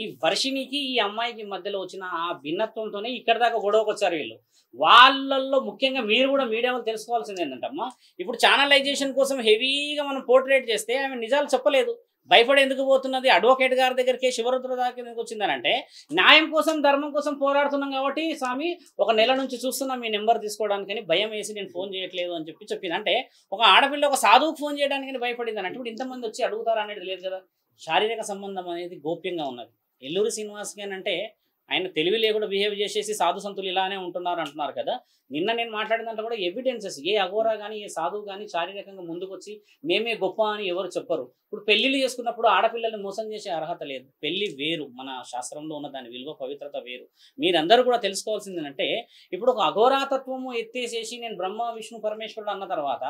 ఈ వర్షినికి ఈ అమ్మాయికి మధ్యలో వచ్చిన ఆ భిన్నత్వంతోనే ఇక్కడి దాకా గొడవకు వచ్చారు వీళ్ళు. వాళ్ళల్లో ముఖ్యంగా మీరు కూడా మీడియా వాళ్ళు తెలుసుకోవాల్సింది ఏంటంటమ్మా, ఇప్పుడు ఛానలైజేషన్ కోసం హెవీగా మనం పోర్ట్రేట్ చేస్తే ఆమె నిజాలు చెప్పలేదు, భయపడి ఎందుకు పోతున్నది, అడ్వకేట్ గారి దగ్గరికి శివరుద్ర దగ్గర ఎందుకు వచ్చిందనంటే, న్యాయం కోసం ధర్మం కోసం పోరాడుతున్నాం కాబట్టి స్వామి ఒక నెల నుంచి చూస్తున్నాం మీ నెంబర్ తీసుకోవడానికని భయం వేసి నేను ఫోన్ చేయట్లేదు అని చెప్పింది. అంటే ఒక ఆడపిల్ల ఒక సాధువుకు ఫోన్ చేయడానికి భయపడింది అంటే ఇప్పుడు ఇంతమంది వచ్చి అడుగుతారా అనేది లేదు కదా. శారీరక సంబంధం అనేది గోప్యంగా ఉన్నది. ఎల్లూరి శ్రీనివాస్కి అంటే ఆయన తెలివి లేకుండా బిహేవ్ చేసేసి సాధు సంతులు ఇలానే ఉంటున్నారు అంటున్నారు కదా. నిన్న నేను మాట్లాడినంత కూడా ఎవిడెన్సెస్, ఏ అఘోరా కానీ ఏ సాధువు కానీ శారీరకంగా ముందుకు వచ్చి మేమే గొప్ప అని ఎవరు చెప్పరు. ఇప్పుడు పెళ్లిళ్ళు చేసుకున్నప్పుడు ఆడపిల్లల్ని మోసం చేసే అర్హత లేదు. పెళ్లి వేరు, మన శాస్త్రంలో ఉన్న దాని విలువ పవిత్రత వేరు. మీరందరూ కూడా తెలుసుకోవాల్సింది అంటే, ఇప్పుడు ఒక అఘోరాతత్వము ఎత్తేసేసి నేను బ్రహ్మ విష్ణు పరమేశ్వరుడు అన్న తర్వాత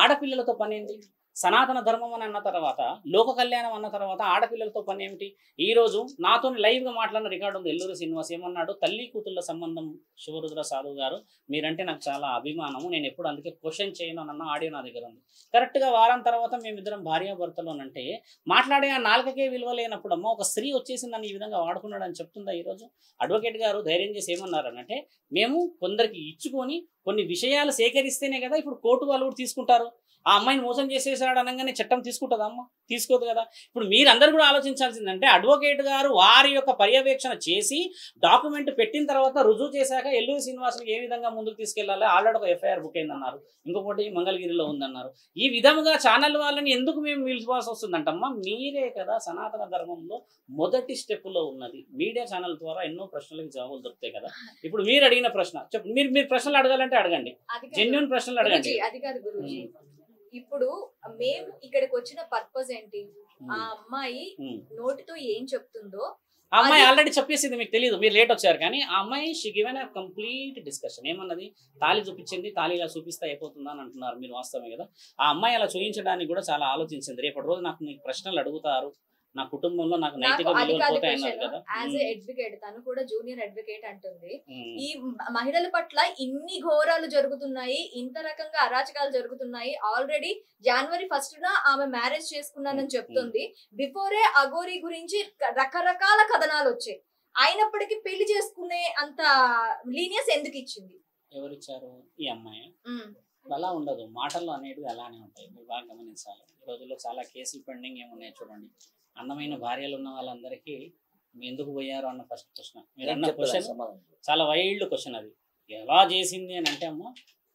ఆడపిల్లలతో పని ఏంటి? సనాతన ధర్మం అని అన్న తర్వాత, లోక కళ్యాణం అన్న తర్వాత ఆడపిల్లలతో పని ఏమిటి? ఈ రోజు నాతో లైవ్గా మాట్లాడిన రికార్డు ఉంది. ఎల్లూరి శ్రీనివాస్ ఏమన్నాడు, తల్లి కూతుళ్ళ సంబంధం శివరుద్ర సాధువు గారు మీరంటే నాకు చాలా అభిమానము, నేను ఎప్పుడు అందుకే క్వశ్చన్ చేయను అన్న ఆడియో నా దగ్గర ఉంది. కరెక్ట్గా వారం తర్వాత మేమిద్దరం భార్యాభర్తలు అంటే మాట్లాడే ఆ నాలుకకే విలువ లేనప్పుడు అమ్మ ఒక స్త్రీ వచ్చేసి నన్ను ఈ విధంగా వాడుకున్నాడు అని చెప్తుందా? ఈరోజు అడ్వకేట్ గారు ధైర్యం చేసి ఏమన్నారనంటే, మేము కొందరికి ఇచ్చుకొని కొన్ని విషయాలు సేకరిస్తేనే కదా ఇప్పుడు కోర్టు వాళ్ళు కూడా తీసుకుంటారు. ఆ అమ్మాయిని మోసం చేసేసాడు అనగానే చట్టం తీసుకుంటుందా అమ్మ? తీసుకోదు కదా. ఇప్పుడు మీరందరూ కూడా ఆలోచించాల్సిందంటే, అడ్వకేట్ గారు వారి యొక్క పర్యవేక్షణ చేసి డాక్యుమెంట్ పెట్టిన తర్వాత రుజువు చేశాక ఎల్లూరి శ్రీనివాసులు ఏ విధంగా ముందుకు తీసుకెళ్లాలి, ఆల్రెడీ ఒక ఎఫ్ఐఆర్ బుక్ అయిందన్నారు, ఇంకొకటి మంగళగిరిలో ఉందన్నారు. ఈ విధంగా ఛానల్ వాళ్ళని ఎందుకు మేము పిలుచుకోవాల్సి వస్తుందంటమ్మా, మీరే కదా సనాతన ధర్మంలో మొదటి స్టెప్లో ఉన్నది. మీడియా ఛానల్ ద్వారా ఎన్నో ప్రశ్నలకు జవాబులు దొరుకుతాయి కదా. ఇప్పుడు మీరు అడిగిన ప్రశ్న చెప్పు, మీరు ప్రశ్నలు అడగాలంటే అడగండి, జెన్యూన్ ప్రశ్నలు అడగండి. అది కాదు గురూజీ, ఇప్పుడు మేము ఇక్కడికి వచ్చిన పర్పస్ ఏంటి? ఆ అమ్మాయి నోటితో ఏం చెప్తుందో ఆ అమ్మాయి ఆల్రెడీ చెప్పేసింది, మీకు తెలియదు, మీరు లేట్ వచ్చారు. కానీ ఆ అమ్మాయి she given a complete discussion. ఏమన్నది, తాళి చూపించింది, తాళి ఇలా చూపిస్తే అయిపోతుందా అని అంటున్నారు మీరు, వాస్తవమే కదా. ఆ అమ్మాయి అలా చూపించడానికి కూడా చాలా ఆలోచించింది. రేపటి రోజు నాకు మీకు ప్రశ్నలు అడుగుతారు, నా కుటుంబంలో నాకు నైతిక నాకు అది విలువలు కాదు పోతాయి క్వశ్చన్. అన్నారు కదా. యాజ్ ఎ అడ్వకేట్, తను కూడా జూనియర్ అడ్వకేట్ అంటుంది, ఉమ్. ఈ మహిళల పట్ల ఇన్ని ఘోరాలు జరుగుతున్నాయి, ఇంత రకంగా అరాచకాలు జరుగుతున్నాయి. ఆల్రెడీ January 1st ఆమె మ్యారేజ్ చేసుకున్నానని చెప్తుంది. బిఫోరే అఘోరి గురించి రకరకాల కథనాలు వచ్చాయి. అయినప్పటికీ పెళ్లి చేసుకునే అంత లీనియస్ ఎందుకు ఇచ్చింది? ఎవరిచ్చారు? ఈ అమ్మాయి. అలా ఉండదు, మాటల్లో అనేవి అలానే ఉంటాయి, మీరు బాగా గమనించాలి. ఈ రోజుల్లో చాలా కేసులు పెండింగ్ ఏమున్నాయి చూడండి. అందమైన భార్యలు ఉన్న వాళ్ళందరికీ ఎందుకు పోయారు అన్న ఫస్ట్ క్వశ్చన్. మీరు అన్న క్వశ్చన్ చాలా వైల్డ్ క్వశ్చన్. అది ఎలా చేసింది అని అంటే అమ్మ,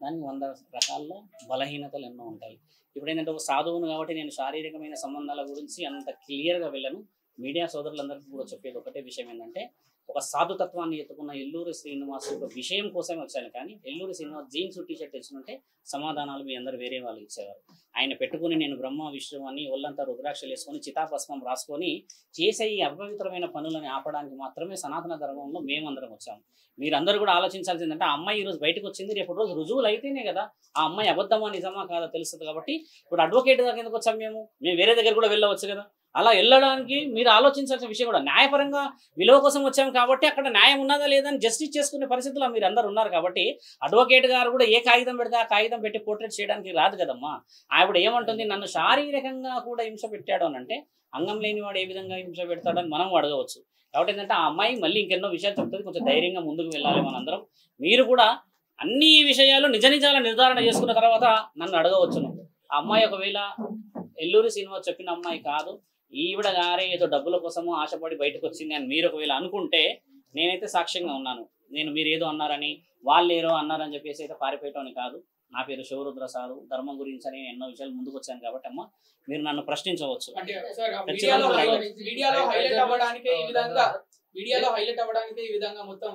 దానికి 100 రకాల్లో బలహీనతలు ఎన్నో ఉంటాయి. ఇప్పుడు ఏంటంటే ఒక సాధువును కాబట్టి నేను శారీరకమైన సంబంధాల గురించి అంత క్లియర్గా వెళ్ళను. మీడియా సోదరులందరికీ కూడా చెప్పేది ఒకటే విషయం ఏంటంటే, ఒక సాధుతత్వాన్ని ఎత్తుకున్న ఎల్లూరి శ్రీనివాస్ ఒక విషయం కోసమే వచ్చాను. కానీ ఎల్లూరి శ్రీనివాస్ జీన్స్ టీషర్ట్ తెచ్చుకుంటే సమాధానాలు మీ అందరు వేరే వాళ్ళు ఇచ్చేవారు. ఆయన పెట్టుకుని నేను బ్రహ్మ విష్ణు అని ఒళ్ళంతా రుద్రాక్షలు వేసుకొని చితాభస్మం రాసుకొని చేసే ఈ అపవిత్రమైన పనులను ఆపడానికి మాత్రమే సనాతన ధర్మంలో మేమందరం వచ్చాము. మీరందరూ కూడా ఆలోచించాల్సిందంటే, ఆ అమ్మాయి ఈరోజు బయటకు వచ్చింది, రేపు రోజు రుజువులు అయితేనే కదా ఆ అమ్మాయి అబద్ధమా నిజమా కాదా తెలుస్తుంది. కాబట్టి ఇప్పుడు అడ్వకేట్ దగ్గర ఎందుకు వచ్చాము? మేము వేరే దగ్గర కూడా వెళ్ళవచ్చు కదా. అలా వెళ్ళడానికి మీరు ఆలోచించాల్సిన విషయం కూడా, న్యాయపరంగా విలువ కోసం వచ్చాము కాబట్టి అక్కడ న్యాయం ఉన్నదా లేదా అని జస్టిస్ చేసుకునే పరిస్థితుల్లో మీరు అందరు ఉన్నారు. కాబట్టి అడ్వకేట్ గారు కూడా ఏ కాగితం పెడితే ఆ కాగితం పెట్టి పోర్ట్రేట్ చేయడానికి రాదు కదమ్మా. ఆవిడ ఏమంటుంది, నన్ను శారీరకంగా కూడా హింస పెట్టాడు అని అంటే, అంగం లేని వాడు ఏ విధంగా హింస పెడతాడని మనం అడగవచ్చు. కాబట్టి ఏంటంటే ఆ అమ్మాయి మళ్ళీ ఇంకెన్నో విషయాలు చెప్తుంది, కొంచెం ధైర్యంగా ముందుకు వెళ్ళాలి మనందరం. మీరు కూడా అన్ని విషయాలు నిజ నిజాల నిర్ధారణ చేసుకున్న తర్వాత నన్ను అడగవచ్చును. ఆ అమ్మాయి ఒకవేళ ఎల్లూరి శ్రీనివాస్ చెప్పిన అమ్మాయి కాదు, ఈవిడ గారే ఏదో డబ్బుల కోసమో ఆశపడి బయటకు వచ్చింది అని మీరు ఒకవేళ అనుకుంటే, నేనైతే సాక్ష్యంగా ఉన్నాను. నేను మీరు ఏదో అన్నారని వాళ్ళు ఏదో అన్నారని చెప్పేసి అయితే పారిపోయటం కాదు. నా పేరు శివరుద్ర సారు, ధర్మం గురించి అని ఎన్నో విషయాలు ముందుకు వచ్చాను కాబట్టి అమ్మ మీరు నన్ను ప్రశ్నించవచ్చు.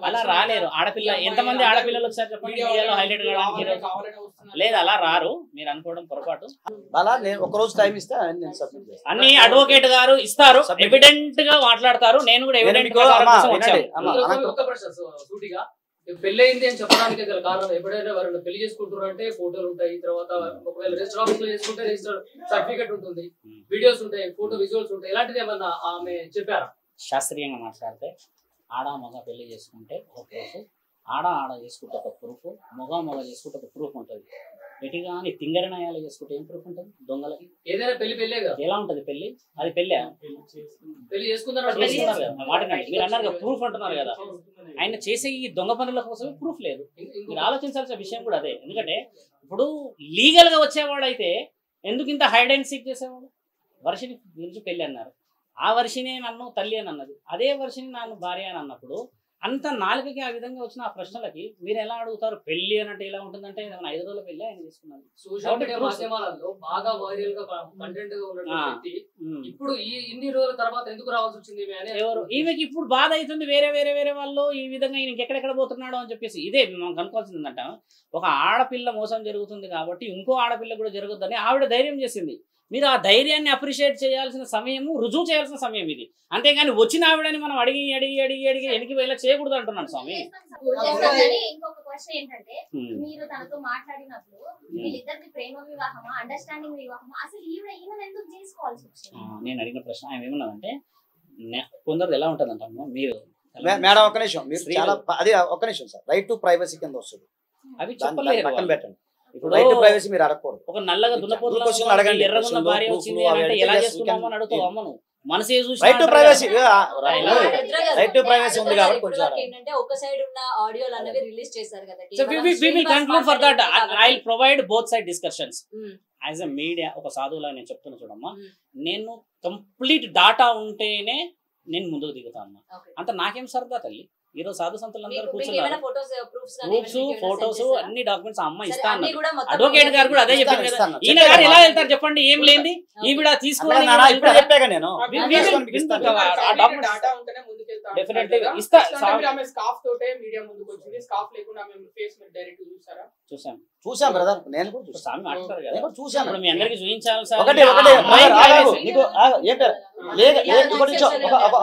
అలా రాలేరు ఆడపిల్ల. ఎంతమంది ఆడపిల్లలు వచ్చారు చెప్పండి మీడియాలో హైలైట్ కావడానికి? లేదు, అలా రారు, మీరు అనుకోవడం పొరపాటు. అలా నేను ఒక రోజు టైం ఇస్తే అన్ని అడ్వకేట్ గారు ఇస్తారు, ఎవిడెంట్ గా మాట్లాడతారు. నేను కూడా ఎవిడెంట్ పెళ్ళయింది అని చెప్పడానికి గల కారణం, ఎప్పుడైనా వారిని పెళ్లి చేసుకుంటున్నారు అంటే ఫోటోలు ఉంటాయి, తర్వాత ఒకవేళ రిజిస్టర్ ఆఫీస్ లో చేసుకుంటే రిజిస్టర్ సర్టిఫికేట్ ఉంటుంది, వీడియోస్ ఉంటాయి, ఫోటో విజువల్స్ ఉంటాయి. ఇలాంటిది ఏమన్నా ఆమె చెప్పారా? శాస్త్రీయంగా మాట్లాడితే ఆడ మగ పెళ్లి చేసుకుంటే ఒక ప్రూఫ్, ఆడ చేసుకుంటే ఒక ప్రూఫ్, మగ చేసుకుంటే ఒక ప్రూఫ్ ఉంటుంది. ఎటు కానీ తింగరనాయాలు చేసుకుంటే ఏం ప్రూఫ్ ఉంటుంది? దొంగలకి ఏదైనా పెళ్లి ఎలా ఉంటుంది? పెళ్లి అది పెళ్ళి చేసుకున్నారు మాట్లాడండి. మీరు అన్నారు కదా ప్రూఫ్ అంటున్నారు కదా, ఆయన చేసే ఈ దొంగ పనుల కోసమే ప్రూఫ్ లేదు. మీరు ఆలోచించాల్సిన విషయం కూడా అదే. ఎందుకంటే ఇప్పుడు లీగల్ గా వచ్చేవాడు అయితే ఎందుకు ఇంత హైడ్ అండ్ సీక్ చేసేవాడు? వర్షిని గురించి పెళ్లి అన్నారు, ఆ వర్షినే నన్ను తల్లి అని అన్నది, అదే వర్షిని నన్ను భార్య అని అన్నప్పుడు అంత నాలుకకి ఆ విధంగా వచ్చిన ఆ ప్రశ్నలకి మీరు ఎలా అడుగుతారు? పెళ్లి అన్నట్టు ఎలా ఉంటుందంటే 5 రోజుల పెళ్లి ఆయన తీసుకున్నాను. సోషల్ మీడియా మాధ్యమాలలో బాగా వైరల్ గా కంటెంట్ గా ఉన్నటువంటి ఇప్పుడు ఈ ఇన్ని రోజుల తర్వాత ఎందుకు రావాల్సి వచ్చింది? ఎవరు ఈమెకి ఇప్పుడు బాధ అవుతుంది, వేరే వాళ్ళు ఈ విధంగా ఈయనకి ఎక్కడెక్కడ పోతున్నాడు అని చెప్పేసి. ఇదే మనం కనుక్కోవాల్సింది ఏంటంట, ఒక ఆడపిల్ల మోసం జరుగుతుంది కాబట్టి ఇంకో ఆడపిల్ల కూడా జరుగుతుందని ఆవిడ ధైర్యం చేసింది. మీరు ఆ ధైర్యాన్ని అప్రిషియేట్ చేయాల్సిన సమయము, రుజువు చేయాల్సిన సమయం ఇది. అంతేగాని వచ్చిన ఆవిడని మనం అడిగి ఎనికి వేలా చేయకూడదు అంటున్నాను స్వామి. ఇంకొక క్వశ్చన్ ఏంటంటే, మీరు తనతో మాట్లాడినప్పుడు వీళ్ళిద్దరికి ప్రేమ వివాహమా, అండర్స్టాండింగ్ వివాహమా, అసలు ఈమెను ఎందుకు చేసుకోవాల్సి వచ్చింది? నేను అడిగిన ప్రశ్న ఆయన ఏమన్నదంటే, కొందరు ఎలా ఉంటుందంట మీరు మేడం ఒక్క నిమిషం, మీరు చాలా అది ఒక్క నిమిషం సార్, రైట్ టు ప్రైవసీ కింద వస్తుంది, అవి చెప్పలేరు. పక్కన పెట్టండి. ఇప్పుడు రైట్ టు ప్రైవసీ మీరు అడగకూడదు. ఒక నల్లగా దున్నపోతులా ఎర్రగున్న భార్య వచ్చింది అంటే ఎలా చేసుకున్నామో అని అడుగుతావు అమ్మను. మనసే చూసి రైట్ టు ప్రైవసీ ఉంది కాబట్టి కొంచెం ఏంటంటే ఒక సైడ్ ఉన్న ఆడియోలు అనేవి రిలీజ్ చేశారు కదా. So we will conclude for that. I'll provide both side discussions. As a media ఒక సాధువులా నేను చెప్తున్నా చూడమ్మా, నేను కంప్లీట్ డాటా ఉంటేనే నేను ముందుకు దిగుతాను. అంత నాకేం సరదా తల్లి. ఈరోజు సాధు సంతులందరూ కూర్చున్నారు, ప్రూఫ్స్ ఫోటోస్ అన్ని డాక్యుమెంట్స్ అమ్మాయి ఇస్తా అన్నారు. అడ్వకేట్ గారు కూడా అదే చెప్పారు కదా. ఈయన గారు ఎలా వెళ్తారు చెప్పండి? ఏం లేని ఈవిడ తీసుకుని చూసాం బ్రదర్, నేను చూసాను. మీ అందరికి చూపించాలి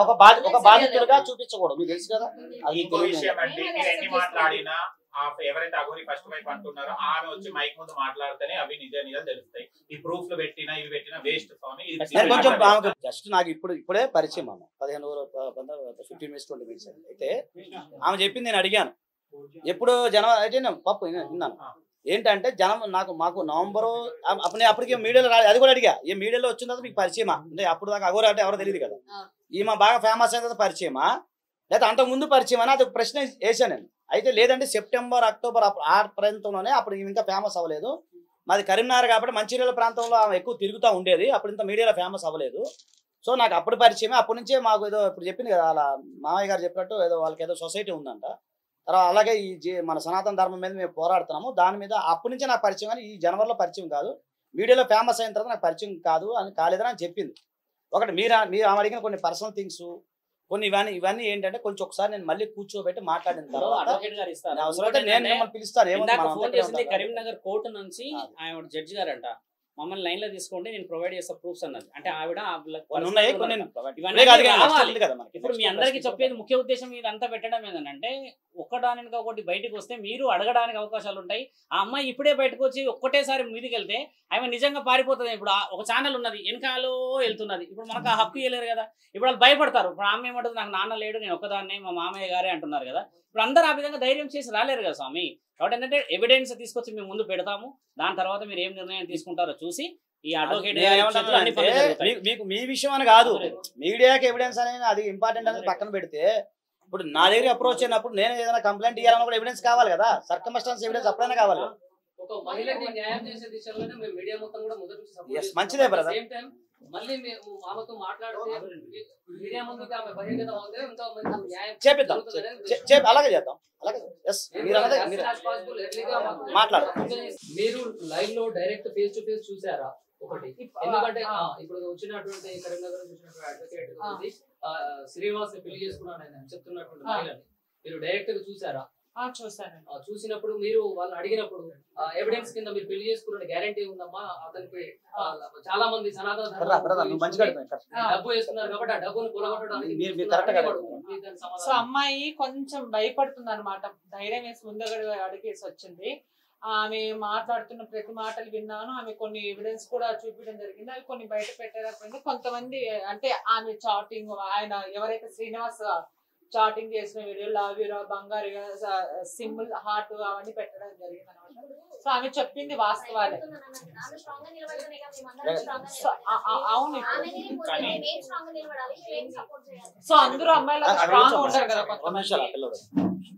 ఒక బాధితులుగా చూపించకూడదు, మీకు తెలుసు కదా. ఎన్ని మాట్లాడినా ఎవరైతే అఘోరి ఫస్ట్ వైఫ్ అంటున్నారో ఆమె వచ్చి మైక్ ముందు మాట్లాడితేనే అవి నిజాలు తెలుస్తాయి. ఈ ప్రూఫ్లు పెట్టినా ఇవి పెట్టినా వేస్ట్ స్వామి. కొంచెం జస్ట్ నాకు ఇప్పుడే పరిచయం అమ్మ 15 minutes 20 minutes అయితే ఆమె చెప్పింది నేను అడిగాను ఎప్పుడు జనవరి అయితే నేను పప్పు విన్నాను ఏంటంటే మాకు నవంబరు అప్పటికి మీడియాలో అది కూడా అడిగా ఈ మీడియాలో వచ్చిన తర్వాత మీకు పరిచయమా అంటే అప్పుడు దాకా అఘోరి అంటే ఎవరో తెలియదు కదా ఈమె బాగా ఫేమస్ అయిన తర్వాత పరిచయమా లేదా అంతకు ముందు పరిచయం అని అది ఒక ప్రశ్న వేసాను నేను. అయితే లేదంటే సెప్టెంబర్ అక్టోబర్ ఆ ప్రాంతంలోనే అప్పుడు ఇంకా ఫేమస్ అవ్వలేదు. మాది కరీంనగర్ కాబట్టి మంచిర్యాల ప్రాంతంలో ఆమె ఎక్కువ తిరుగుతూ ఉండేది. అప్పుడు ఇంత మీడియాలో ఫేమస్ అవ్వలేదు. సో నాకు అప్పుడు పరిచయమే. అప్పటి నుంచే మాకు ఏదో ఇప్పుడు చెప్పింది కదా అలా మామయ్య గారు చెప్పినట్టు ఏదో వాళ్ళకి ఏదో సొసైటీ ఉందంట. తర్వాత అలాగే మన సనాతన ధర్మం మీద మేము పోరాడుతున్నాము దాని మీద అప్పటి నుంచే నాకు పరిచయం. కానీ ఈ జనవరిలో పరిచయం కాదు, మీడియాలో ఫేమస్ అయిన తర్వాత నాకు పరిచయం కాలేదని అని చెప్పింది. ఒకటి మీరు ఆమె అడిగిన కొన్ని పర్సనల్ థింగ్స్ కొన్ని ఇవన్నీ ఏంటంటే కొంచెం ఒకసారి నేను మళ్ళీ కూర్చోబెట్టి మాట్లాడిన తర్వాత నేను మిమ్మల్ని పిలుస్తాను. కరీంనగర్ కోర్టు నుంచి ఆయన జడ్జి గారంట మమ్మల్ని లైన్ లో తీసుకోండి నేను ప్రొవైడ్ చేస్తా ప్రూఫ్స్ అన్నది. అంటే ఆవిడ ఇప్పుడు మీ అందరికి చెప్పేది ముఖ్య ఉద్దేశం ఇదంతా పెట్టడం ఏంటంటే ఒకదానికి ఒకటి బయటకు వస్తే మీరు అడగడానికి అవకాశాలు ఉంటాయి. ఆ అమ్మాయి ఇప్పుడే బయటకు వచ్చి ఒక్కటేసారి మీదికి వెళ్తే ఆమె నిజంగా పారిపోతుంది. ఇప్పుడు ఒక ఛానల్ ఉన్నది వెనకాలో వెళ్తున్నది, ఇప్పుడు మనకు ఆ హక్కు ఇవ్వలేరు కదా. ఇప్పుడు వాళ్ళు భయపడతారు. ఇప్పుడు ఆమె ఏమంటుంది నాకు నాన్న లేడు నేను ఒక్కదాన్నే మా మామయ్య గారే అంటున్నారు కదా. ఇప్పుడు అందరూ ఆ విధంగా ధైర్యం చేసి రాలేరు కదా స్వామి. కాబట్టి ఏంటంటే ఎవిడెన్స్ తీసుకొచ్చి మేము ముందు పెడతాము, దాని తర్వాత మీరు ఏం నిర్ణయం తీసుకుంటారో చూసి ఈ అడ్వకేట్ మీకు మీ విషయం అని కాదు మీడియాకి ఎవిడెన్స్ అనేది అది ఇంపార్టెంట్ అనేది పక్కన పెడితే ఇప్పుడు నా దగ్గర అప్రోచ్ అయినప్పుడు నేను ఏదైనా కంప్లైంట్ ఇవ్వాలన్నా కూడా ఎవిడెన్స్ కావాలి కదా. సర్కమ్స్టాన్స్ ఎవిడెన్స్ అప్పుడైనా కావాలి. ఒక మహిళకి న్యాయం చేసే దిశలోనే మేము మీడియా మొత్తం కూడా మొదటి నుంచి సపోర్ట్ చేస్తాం. మంచిదే బ్రదర్. సేమ్ టైం మళ్ళీ మేము ఆమెతో మాట్లాడితే మీడియా ముందుకు ఆమె బహిర్గతం అవుతే ఎంతో మంది న్యాయం చేపిద్దాం. అలాగే చేద్దాం. అలాగే మీరు లైవ్ లో డైరెక్ట్ ఫేస్ టు ఫేస్ చూసారా? ఒకటి ఎందుకంటే ఇప్పుడు వచ్చినటువంటి కరీంనగర్ వచ్చినటువంటి అడ్వకేట్ శ్రీనివాస్ పెళ్లి చేసుకున్నాను ఆయన చెప్తున్నటువంటి మహిళని మీరు డైరెక్ట్ గా చూసారా? చూసాను. చూసినప్పుడు మీరు వాళ్ళని అడిగినప్పుడు ఎవిడెన్స్ కింద మీరు పెళ్లి చేసుకున్న గ్యారంటీ ఉందమ్మా అతనికి చాలా మంది సనాతన డబ్బు వేస్తున్నారు కాబట్టి ఆ డబ్బును కొలగొట్టడానికి సో అమ్మాయి కొంచెం భయపడుతుంది అనమాట. ధైర్యం వేసి ముందుగా అడిగేసి వచ్చింది. ఆమె మాట్లాడుతున్న ప్రతి మాటలు విన్నాను. ఆమె కొన్ని ఎవిడెన్స్ కూడా చూపించడం జరిగింది. అవి కొన్ని బయట పెట్టేటప్పుడు కొంతమంది అంటే ఆమె చాటింగ్ ఆయన ఎవరైతే శ్రీనివాస్ చాటింగ్ చేసిన వీడియోలు లావీరా బంగారు సింబల్ హార్ట్ అవన్నీ పెట్టడం జరిగింది అనమాట. సో ఆమె చెప్పింది వాస్తవాలే. అవును. సో అందరూ అమ్మాయిలు స్ట్రాంగ్ ఉంటారు కదా.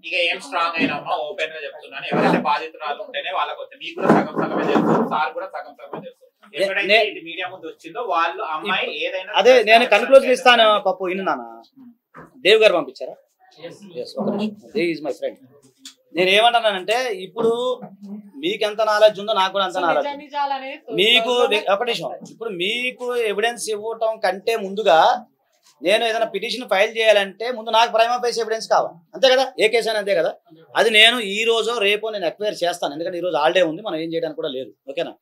ఇక ఏం స్ట్రాంగ్ అయినా ఓపెన్ గా చెప్తున్నాను. ఎవరైతే బాధితురాలు ఉంటేనే వాళ్ళకి వస్తాయి. మీకు కూడా సగమే తెలుసు, సార్ కూడా సగమే తెలుసు. ఎప్పుడైతే ఇది మీడియా ముందు వచ్చిందో వాళ్ళు అమ్మాయి ఏదైనా అదే నేను కన్క్లూజన్ ఇస్తాను. పప్పు విన్నానా దేవ్ గారు పంపించారా? My friend. నేను ఏమంటానంటే ఇప్పుడు మీకు ఎంత నాలెడ్జ్ ఉందో నాకు కూడా అంత నాలెడ్జ్. మీకు ఒక నిమిషం, ఇప్పుడు మీకు ఎవిడెన్స్ ఇవ్వటం కంటే ముందుగా నేను ఏదైనా పిటిషన్ ఫైల్ చేయాలంటే ముందు నాకు ప్రైమా ఫేస్ ఎవిడెన్స్ కావాలి, అంతే కదా? ఏ కేసు అయినా అంతే కదా. అది నేను ఈ రోజు రేపో నేను ఎక్వైర్ చేస్తాను. ఎందుకంటే ఈ రోజు హాలిడే ఉంది, మనం ఏం చేయడానికి కూడా లేదు. ఓకేనా?